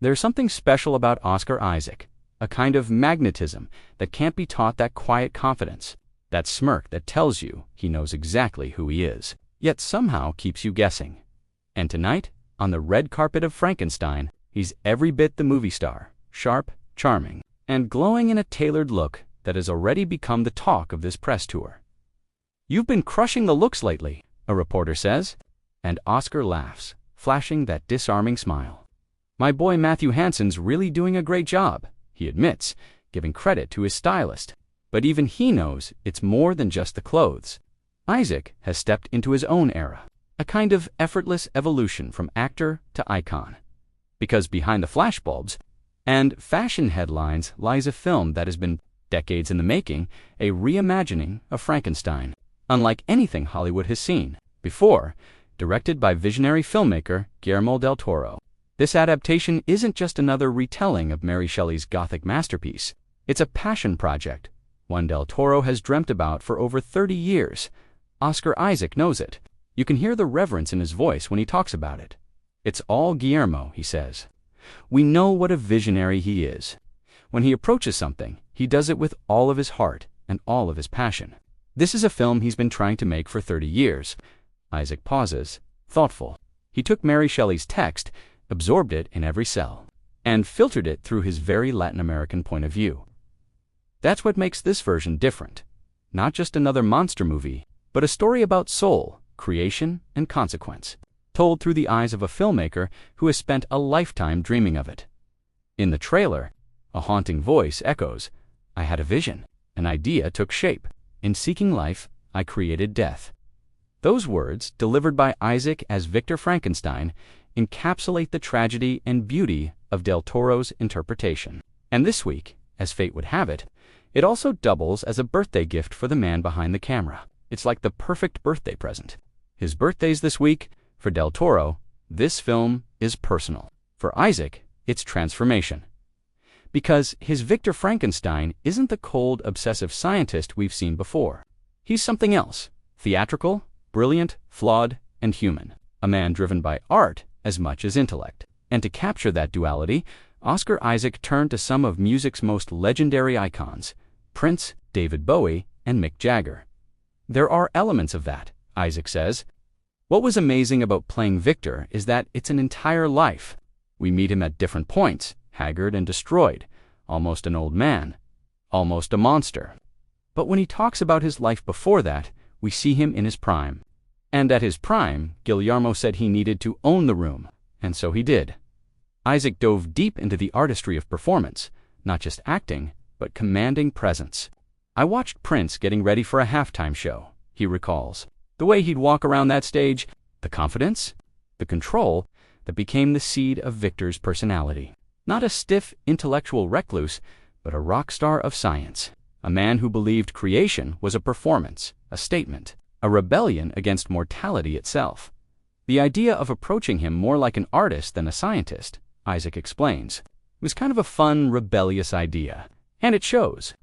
There's something special about Oscar Isaac, a kind of magnetism that can't be taught, that quiet confidence, that smirk that tells you he knows exactly who he is, yet somehow keeps you guessing. And tonight, on the red carpet of Frankenstein, he's every bit the movie star, sharp, charming, and glowing in a tailored look that has already become the talk of this press tour. "You've been crushing the looks lately," a reporter says, and Oscar laughs, flashing that disarming smile. "My boy Matthew Hansen's really doing a great job," he admits, giving credit to his stylist. But even he knows it's more than just the clothes. Isaac has stepped into his own era, a kind of effortless evolution from actor to icon. Because behind the flashbulbs and fashion headlines lies a film that has been decades in the making, a reimagining of Frankenstein, unlike anything Hollywood has seen before, directed by visionary filmmaker Guillermo del Toro. This adaptation isn't just another retelling of Mary Shelley's Gothic masterpiece. It's a passion project, one del Toro has dreamt about for over 30 years. Oscar Isaac knows it. You can hear the reverence in his voice when he talks about it. "It's all Guillermo," he says. "We know what a visionary he is. When he approaches something, he does it with all of his heart and all of his passion. This is a film he's been trying to make for 30 years. Isaac pauses, thoughtful. He took Mary Shelley's text, absorbed it in every cell, and filtered it through his very Latin American point of view. That's what makes this version different. Not just another monster movie, but a story about soul, creation, and consequence, told through the eyes of a filmmaker who has spent a lifetime dreaming of it. In the trailer, a haunting voice echoes, "I had a vision. An idea took shape. In seeking life, I created death." Those words, delivered by Isaac as Victor Frankenstein, encapsulate the tragedy and beauty of del Toro's interpretation. And this week, as fate would have it, it also doubles as a birthday gift for the man behind the camera. It's like the perfect birthday present. His birthday's this week. For del Toro, this film is personal. For Isaac, it's transformation. Because his Victor Frankenstein isn't the cold, obsessive scientist we've seen before. He's something else, theatrical, brilliant, flawed, and human. A man driven by art as much as intellect. And to capture that duality, Oscar Isaac turned to some of music's most legendary icons, Prince, David Bowie, and Mick Jagger. There are elements of that, Isaac says. What was amazing about playing Victor is that it's an entire life. We meet him at different points, haggard and destroyed, almost an old man, almost a monster. But when he talks about his life before that, we see him in his prime. And at his prime, Guillermo said he needed to own the room, and so he did. Isaac dove deep into the artistry of performance, not just acting, but commanding presence. "I watched Prince getting ready for a halftime show," he recalls. "The way he'd walk around that stage, the confidence, the control that became the seed of Victor's personality. Not a stiff, intellectual recluse, but a rock star of science. A man who believed creation was a performance, a statement, a rebellion against mortality itself. The idea of approaching him more like an artist than a scientist," Isaac explains, "was kind of a fun, rebellious idea. And it shows.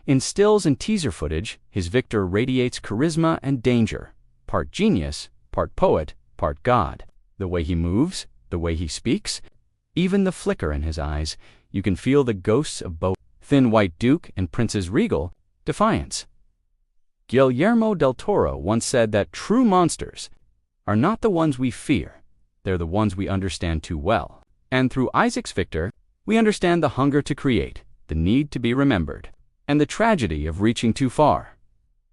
In stills and teaser footage, his Victor radiates charisma and danger, part genius, part poet, part god. The way he moves, the way he speaks, even the flicker in his eyes, you can feel the ghosts of Bowie, thin white Duke, and Prince's regal defiance." Guillermo del Toro once said that true monsters are not the ones we fear, they're the ones we understand too well. And through Isaac's Victor, we understand the hunger to create, the need to be remembered, and the tragedy of reaching too far.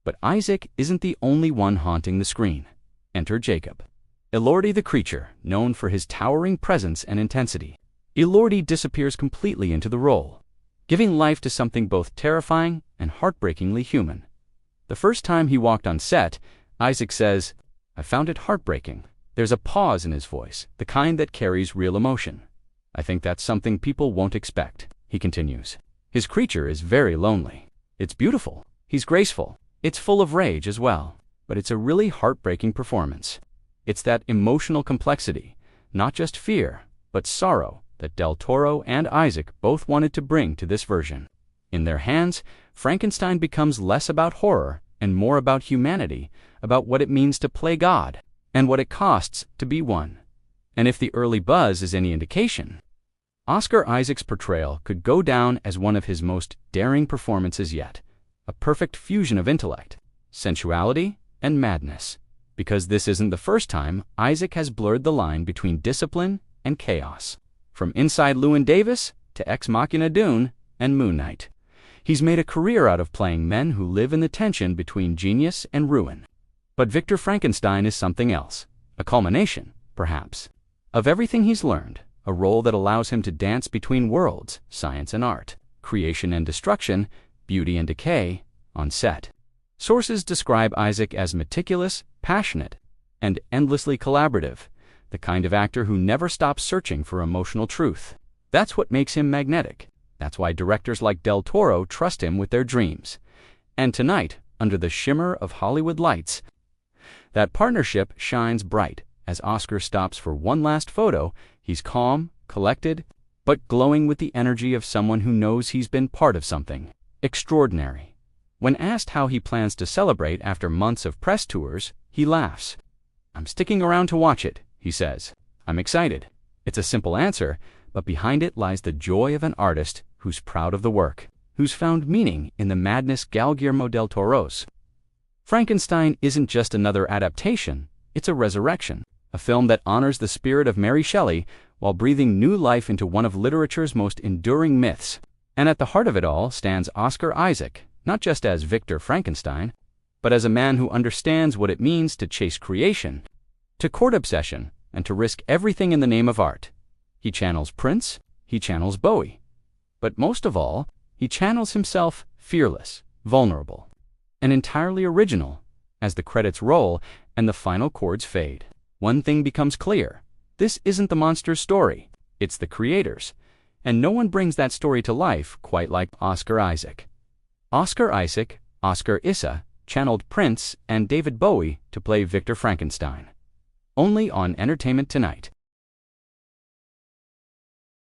But Isaac isn't the only one haunting the screen. Enter Jacob. Elordi the creature, known for his towering presence and intensity. Elordi disappears completely into the role, giving life to something both terrifying and heartbreakingly human. The first time he walked on set, Isaac says, "I found it heartbreaking." There's a pause in his voice, the kind that carries real emotion. "I think that's something people won't expect," he continues. His creature is very lonely. It's beautiful. He's graceful. It's full of rage as well. But it's a really heartbreaking performance. It's that emotional complexity, not just fear, but sorrow, that del Toro and Isaac both wanted to bring to this version. In their hands, Frankenstein becomes less about horror and more about humanity, about what it means to play God, and what it costs to be one. And if the early buzz is any indication, Oscar Isaac's portrayal could go down as one of his most daring performances yet, a perfect fusion of intellect, sensuality, and madness, because this isn't the first time Isaac has blurred the line between discipline and chaos. From Inside Llewyn Davis to Ex Machina Dune and Moon Knight, he's made a career out of playing men who live in the tension between genius and ruin. But Victor Frankenstein is something else, a culmination, perhaps, of everything he's learned, a role that allows him to dance between worlds, science and art, creation and destruction, beauty and decay, on set. Sources describe Isaac as meticulous, passionate, and endlessly collaborative, the kind of actor who never stops searching for emotional truth. That's what makes him magnetic. That's why directors like Del Toro trust him with their dreams. And tonight, under the shimmer of Hollywood lights, that partnership shines bright. As Oscar stops for one last photo, he's calm, collected, but glowing with the energy of someone who knows he's been part of something extraordinary. When asked how he plans to celebrate after months of press tours, he laughs. "I'm sticking around to watch it," he says. "I'm excited." It's a simple answer, but behind it lies the joy of an artist who's proud of the work, who's found meaning in the madness Guillermo del Toro's. Frankenstein isn't just another adaptation, it's a resurrection, a film that honors the spirit of Mary Shelley while breathing new life into one of literature's most enduring myths. And at the heart of it all stands Oscar Isaac, not just as Victor Frankenstein, but as a man who understands what it means to chase creation, to court obsession, and to risk everything in the name of art. He channels Prince, he channels Bowie. But most of all, he channels himself fearless, vulnerable, and entirely original. As the credits roll and the final chords fade, one thing becomes clear. This isn't the monster's story, it's the creator's. And no one brings that story to life quite like Oscar Isaac. Oscar Isaac, Oscar Issa, channeled Prince and David Bowie to play Victor Frankenstein. Only on Entertainment Tonight.